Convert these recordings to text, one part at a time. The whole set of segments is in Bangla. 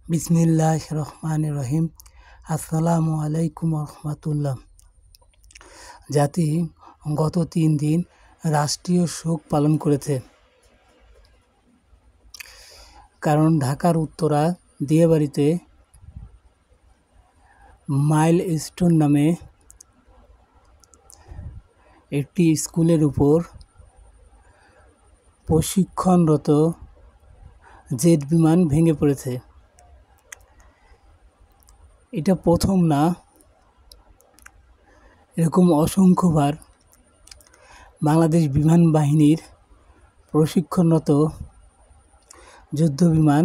বিসমিল্লাহ রহমান রহিম। আসসালামু আলাইকুম রহমতুল্লাহ। জাতি গত 3 দিন রাষ্ট্রীয় শোক পালন করেছে। কারণ ঢাকার উত্তরা দিয়াবাড়িতে মাইলস্টোন নামে একটি স্কুলের উপর প্রশিক্ষণরত জেট বিমান ভেঙে পড়েছে। এটা প্রথম না, এরকম অসংখ্যবার বাংলাদেশ বিমান বাহিনীর প্রশিক্ষণরত যুদ্ধ বিমান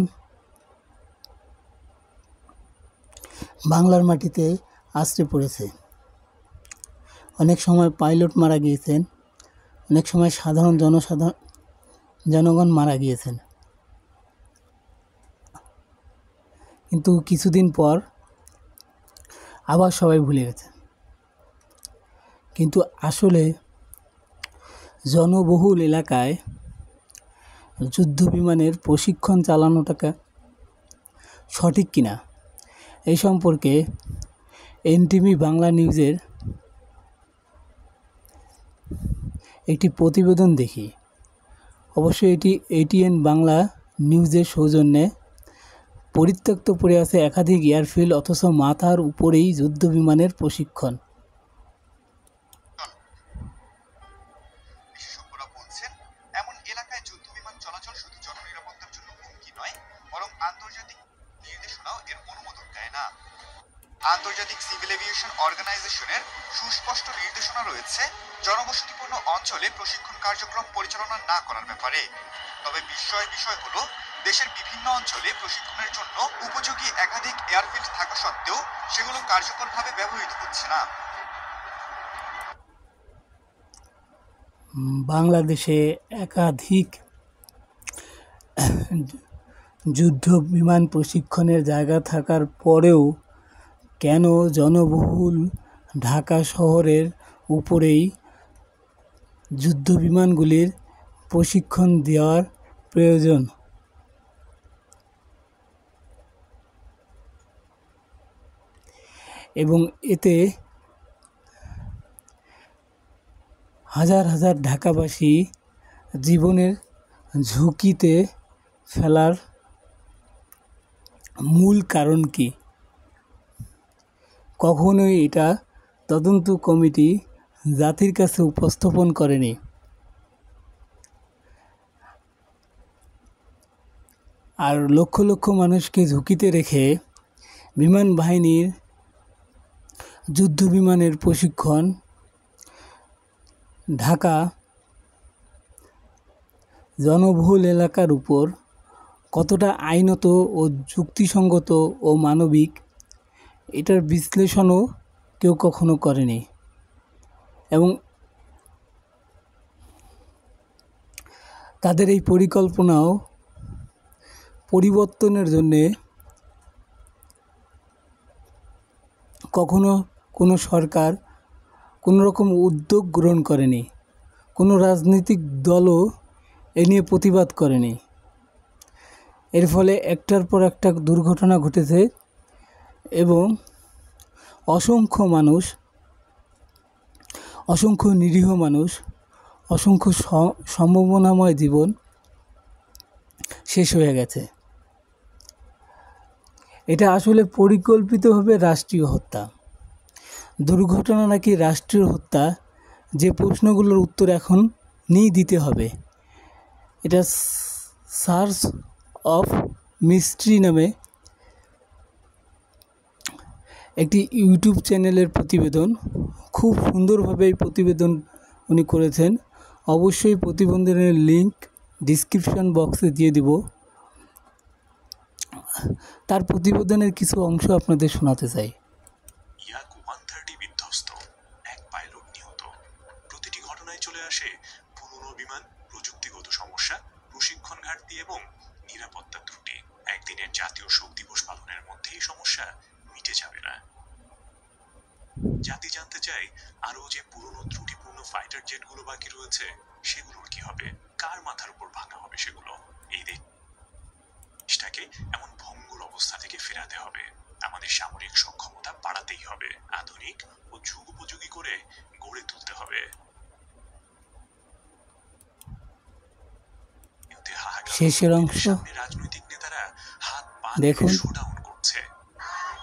বাংলার মাটিতে আছড়ে পড়েছে। অনেক সময় পাইলট মারা গিয়েছেন, অনেক সময় সাধারণ জনগণ মারা গিয়েছেন। কিন্তু কিছুদিন পর আবার সবাই ভুলে গেছে। কিন্তু আসলে জনবহুল এলাকায় যুদ্ধ বিমানের প্রশিক্ষণ চালানোটা সঠিক কিনা এই সম্পর্কে এনটিভি বাংলা নিউজের একটি প্রতিবেদন দেখি। অবশ্যই এটি এটিএন বাংলা নিউজের সৌজন্যে। পরিত্যক্ত পড়ে আছে একাধিক এয়ারফিল্ড, অথচ মাথার উপরেই যুদ্ধ বিমানের প্রশিক্ষণ। বিশেষজ্ঞরা বলছেন, এমন এলাকায় যুদ্ধ বিমান চলাচল শুধু জননিরাপত্তার জন্য হুমকি নয়, বরং আন্তর্জাতিক নির্দেশনাও এর অনুমোদন দেয় না। আন্তর্জাতিক সিভিল এভিয়েশন অর্গানাইজেশনের সুস্পষ্ট নির্দেশনা রয়েছে জনবসতিপূর্ণ অঞ্চলে প্রশিক্ষণ কার্যক্রম পরিচালনা না করার ব্যাপারে। তবে বিষয় হলো, দেশের বিভিন্ন অঞ্চলে প্রশিক্ষণের জন্য উপযোগী একাধিক এয়ারফিল্ড থাকা সত্ত্বেও সেগুলো কার্যকরভাবে ব্যবহৃত হচ্ছে না। বাংলাদেশে একাধিক যুদ্ধ বিমান প্রশিক্ষণের জায়গা থাকার পরেও কেন জনবহুল ঢাকা শহরের উপরেই যুদ্ধ বিমানগুলির প্রশিক্ষণ দেওয়ার প্রয়োজন? এবং এতে হাজার হাজার ঢাকাবাসী জীবনের ঝুঁকিতে ফেলার মূল কারণ কি? কখনোই এটা তদন্ত কমিটি জাতির কাছে উপস্থাপন করেনি। আর লক্ষ লক্ষ মানুষকে ঝুঁকিতে রেখে বিমান বাহিনীর যুদ্ধ বিমানের প্রশিক্ষণ ঢাকা জনবহুল এলাকার উপর কতটা আইনত ও যুক্তিসঙ্গত ও মানবিক, এটার বিশ্লেষণও কেউ কখনো করেনি। এবং তাদের এই পরিকল্পনাও পরিবর্তনের জন্যে কখনো কোনো সরকার কোনো রকম উদ্যোগ গ্রহণ করেনি, কোনো রাজনৈতিক দলও এ নিয়ে প্রতিবাদ করেনি। এর ফলে একটার পর একটা দুর্ঘটনা ঘটেছে এবং অসংখ্য নিরীহ মানুষ, অসংখ্য সম্ভাবনাময় জীবন শেষ হয়ে গেছে। এটা আসলে পরিকল্পিতভাবে রাষ্ট্রীয় হত্যা। দুর্ঘটনা নাকি রাষ্ট্রীয় হত্যা, যে প্রশ্নগুলোর উত্তর এখন দিতে হবে। এটা সার্চ অফ মিস্ট্রি নামে একটি ইউটিউব চ্যানেলের প্রতিবেদন। খুব সুন্দরভাবে এই প্রতিবেদন উনি করেছেন। অবশ্যই প্রতিবেদনের লিঙ্ক ডিসক্রিপশন বক্সে দিয়ে দিব। তার প্রতিবেদনের কিছু অংশ আপনাদের শোনাতে চাই। ইয়াক 130 বিধ্বস্ত, এক পাইলট নিহত। প্রতিটি ঘটনায় চলে আসে পুরনো বিমান, প্রযুক্তিগত সমস্যা, প্রশিক্ষণ ঘাটতি এবং নিরাপত্তা ত্রুটি। একদিনের জাতীয় শোক দিবস পালনের মধ্যে এই সমস্যা মিটে যাবে না। জাতি জানতে চাই, আরও যে পুরনো ত্রুটিপূর্ণ ফাইটার জেটগুলো বাকি রয়েছে সেগুলোর কি হবে? কার মাথার উপর ভাঙা হবে সেগুলো? এই দেশটাকে এমন ভঙ্গুর অবস্থা থেকে ফেরাতে হবে। আমাদের সামরিক সক্ষমতা বাড়াতেই হবে, আধুনিক ও যুগ উপযোগী করে গড়ে তুলতে হবে। শেষের অংশ রাজনৈতিক নেতারা হাত পা দেখুন। শোডাউন করছে।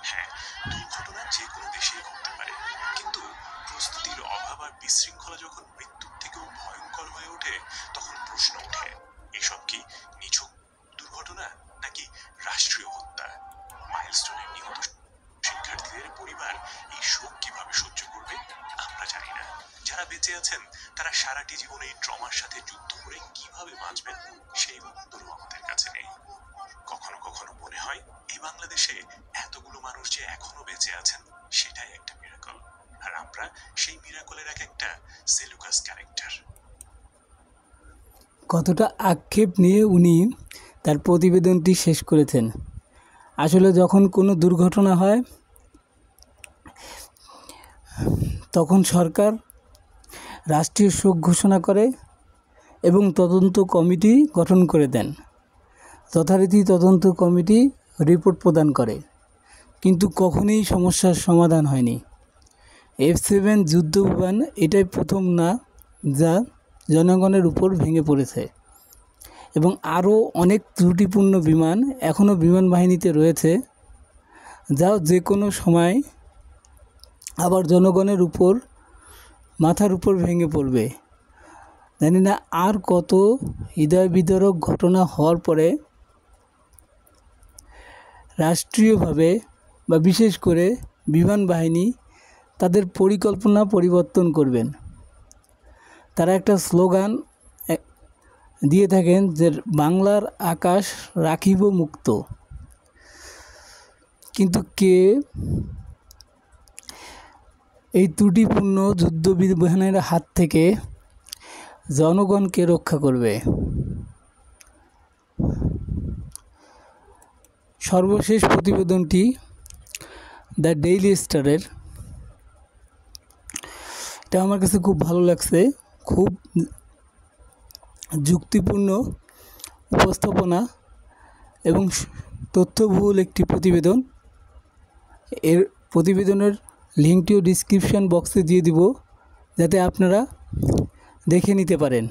হ্যাঁ, দুর্ঘটনা যে কোনো দেশেই ঘটতে পারে, কিন্তু প্রস্তুতির অভাব আর বিশৃঙ্খলা যখন মৃত্যুর থেকেও ভয়ঙ্কর হয়ে ওঠে, তখন প্রশ্ন ওঠে, এসব কি নিছক দুর্ঘটনা নাকি রাষ্ট্রীয় হত্যা? মাইলস্টোনের নিহত শিক্ষার্থীদের পরিবার এই শোক কিভাবে সহ্য করবে আমরা জানি না। যারা বেঁচে আছেন তারা সারাটি জীবনে এই ট্রমার সাথে যুদ্ধ করে কিভাবে বাঁচবেন সেই উত্তরও আমাদের কাছে নেই। কখনো কখনো মনে হয় এই বাংলাদেশে এতগুলো মানুষ যে এখনো বেঁচে আছেন সেটাই একটা মিরাকল, আর আমরা সেই মিরাকলের একটা সেলুকাস ক্যারেক্টার। কতটা আক্ষেপ নিয়ে উনি তার প্রতিবেদনটি শেষ করেছেন। আসলে যখন কোনো দুর্ঘটনা হয় তখন সরকার রাষ্ট্রীয় শোক ঘোষণা করে এবং তদন্ত কমিটি গঠন করে দেন। যথারীতি তদন্ত কমিটি রিপোর্ট প্রদান করে, কিন্তু কখনোই সমস্যার সমাধান হয়নি। F-7 যুদ্ধবিমান এটাই প্রথম না যা জনগণের উপর ভেঙে পড়েছে, এবং আরও অনেক ত্রুটিপূর্ণ বিমান এখনও বিমান বাহিনীতে রয়েছে, যা যে কোনো সময় আবার জনগণের উপর মাথার উপর ভেঙে পড়বে। জানি না আর কত হৃদয় বিদারক ঘটনা হওয়ার পরে রাষ্ট্রীয়ভাবে বা বিশেষ করে বিমান বাহিনী তাদের পরিকল্পনা পরিবর্তন করবেন। তারা একটা স্লোগান দিয়ে থাকেন যে বাংলার আকাশ রাখিব মুক্ত, কিন্তু কে এই ত্রুটিপূর্ণ যুদ্ধ বিমানের হাত থেকে জনগণকে রক্ষা করবে? সর্বশেষ প্রতিবেদনটি দ্য ডেইলি স্টারের, এটা আমার কাছে খুব ভালো লাগছে। খুব যুক্তিপূর্ণ উপস্থাপনা এবং তথ্যবহুল একটি প্রতিবেদন। এর প্রতিবেদনের লিঙ্কটিও ডিসক্রিপশন বক্সে দিয়ে দিব, যাতে আপনারা দেখে নিতে পারেন।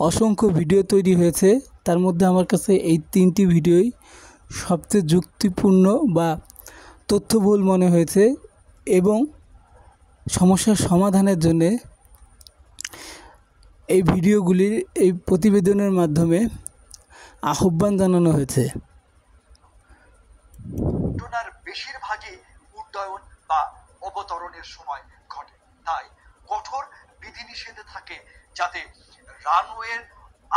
অসংখ্য ভিডিও তৈরি হয়েছে, তার মধ্যে আমার কাছে এই 3টি ভিডিওই সবচেয়ে যুক্তিপূর্ণ বা তথ্যবহুল মনে হয়েছে, এবং সমস্যার সমাধানের জন্য এই ভিডিওগুলির এই প্রতিবেদনের মাধ্যমে আহ্বান জানানো হয়েছে। ঘটনার বেশিরভাগই উড্ডয়ন বা অবতরণের সময় ঘটে, তাই কঠোর বিধিনিষেধ থাকে যাতে রানওয়ের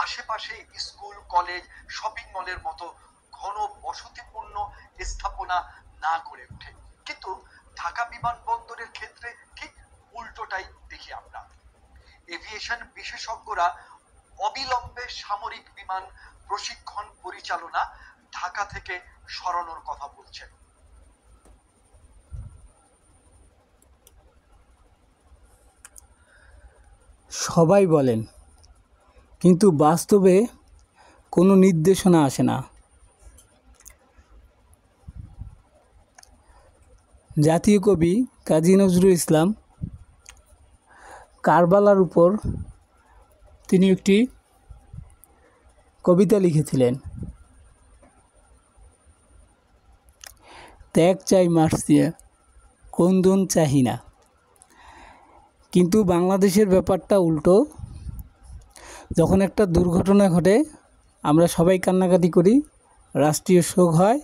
আশেপাশে স্কুল, কলেজ, শপিং মলের মতো ঘন বসতিপূর্ণ স্থাপনা না গড়ে ওঠে। কিন্তু ঢাকা বিমানবন্দরের ক্ষেত্রে ঠিক উল্টোটাই দেখি আমরা। এভিয়েশন বিশেষজ্ঞরা অবিলম্বে সামরিক বিমান প্রশিক্ষণ পরিচালনা ঢাকা থেকে সরানোর কথা বলছেন। সবাই বলেন, কিন্তু বাস্তবে কোনো নির্দেশনা আসে না। জাতীয় কবি কাজী নজরুল ইসলাম কারবালার উপর তিনি একটি কবিতা লিখেছিলেন, ত্যাগ চাই মার্সিয়া, ক্রন্দন চাহি না। কিন্তু বাংলাদেশের ব্যাপারটা উল্টো। যখন একটা দুর্ঘটনা ঘটে আমরা সবাই কান্নাকাটি করি, রাষ্ট্রীয় শোক হয়,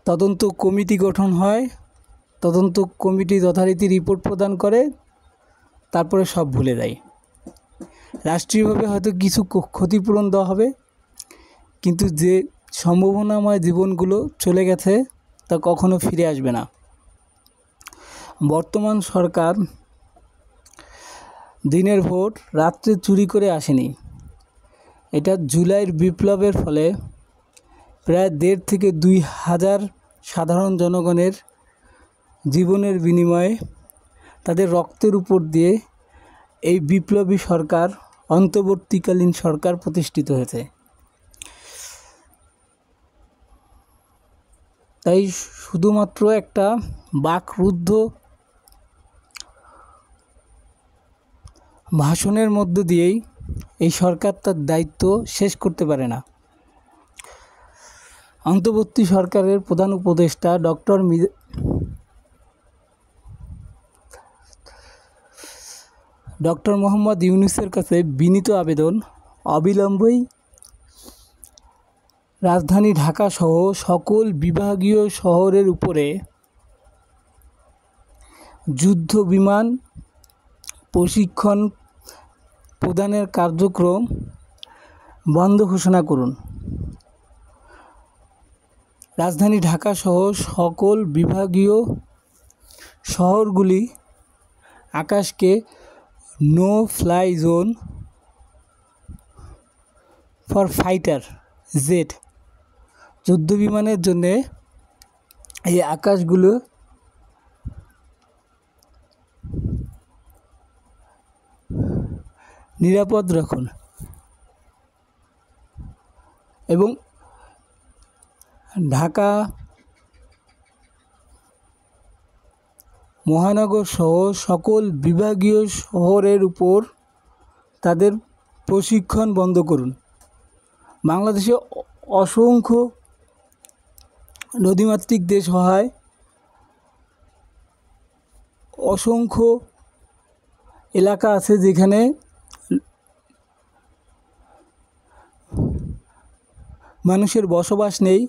তদন্ত কমিটি গঠন হয়, তদন্ত কমিটি যথারীতি রিপোর্ট প্রদান করে, তারপরে সব ভুলে যায়। রাষ্ট্রীয়ভাবে হয়তো কিছু ক্ষতিপূরণ দেওয়া হবে, কিন্তু যে সম্ভাবনাময় জীবনগুলো চলে গেছে তা কখনো ফিরে আসবে না। বর্তমান সরকার দিনের ভোট রাত্রে চুরি করে আসেনি। এটা জুলাইয়ের বিপ্লবের ফলে প্রায় 1.5 থেকে 2 হাজার সাধারণ জনগণের জীবনের বিনিময়ে তাদের রক্তের উপর দিয়ে এই বিপ্লবী সরকার, অন্তর্বর্তীকালীন সরকার প্রতিষ্ঠিত হয়েছে। তাই শুধুমাত্র একটা বাকরুদ্ধ ভাষণের মধ্য দিয়েই এই সরকার তার দায়িত্ব শেষ করতে পারে না। অন্তর্বর্তী সরকারের প্রধান উপদেষ্টা ডক্টর মোহাম্মদ ইউনূসের কাছে বিনীত আবেদন, অবিলম্বেই রাজধানী ঢাকা সহ সকল বিভাগীয় শহরের উপরে যুদ্ধ বিমান প্রশিক্ষণ প্রদানের কার্যক্রম বন্ধ ঘোষণা করুন। রাজধানী ঢাকা সহ সকল বিভাগীয় শহরগুলি আকাশকে no fly zone for fighter jet যুদ্ধ বিমানের জন্যে এই আকাশগুলো নিরাপদ রাখুন এবং ঢাকা মহানগর সহ সকল বিভাগীয় শহরের উপর তাদের প্রশিক্ষণ বন্ধ করুন। বাংলাদেশে অসংখ্য নদীমাতৃক দেশ হওয়ায় অসংখ্য এলাকা আছে যেখানে মানুষের বসবাস নেই।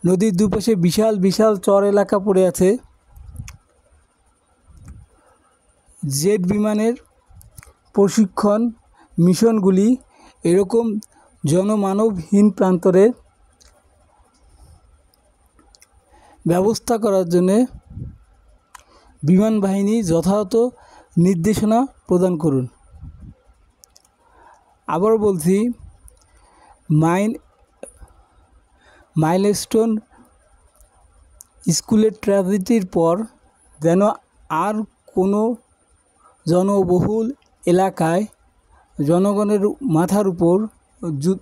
নদীর দুপাশে বিশাল বিশাল চর এলাকা পড়ে আছে। জেট বিমানের প্রশিক্ষণ মিশনগুলি এরকম জনমানবহীন প্রান্তরে ব্যবস্থা করার জন্যে বিমান বাহিনী যথাযথ নির্দেশনা প্রদান করুন। আবার বলছি, মাইলস্টোন স্কুলের ট্র্যাজেডির পর যেন আর কোনো জনবহুল এলাকায় জনগণের মাথার উপর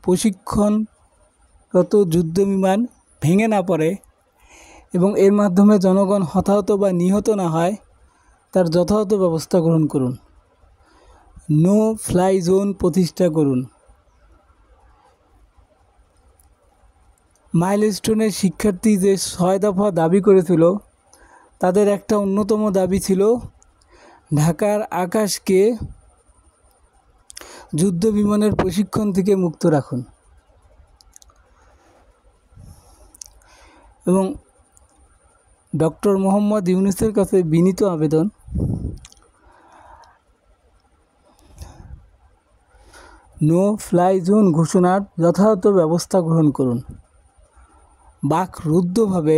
প্রশিক্ষণরত যুদ্ধ বিমান ভেঙে না পড়ে এবং এর মাধ্যমে জনগণ হতাহত বা নিহত না হয়, তার যথাযথ ব্যবস্থা গ্রহণ করুন। নো ফ্লাই জোন প্রতিষ্ঠা করুন। মাইলস্টোনের শিক্ষার্থী যে 6 দফা দাবি করেছিল, তাদের একটা অন্যতম দাবি ছিল ঢাকার আকাশকে যুদ্ধ বিমানের প্রশিক্ষণ থেকে মুক্ত রাখুন। এবং ডক্টর মোহাম্মদ ইউনূসের কাছে বিনীত আবেদন, নো ফ্লাই জোন ঘোষণার যথাযথ ব্যবস্থা গ্রহণ করুন। বাকরুদ্ধভাবে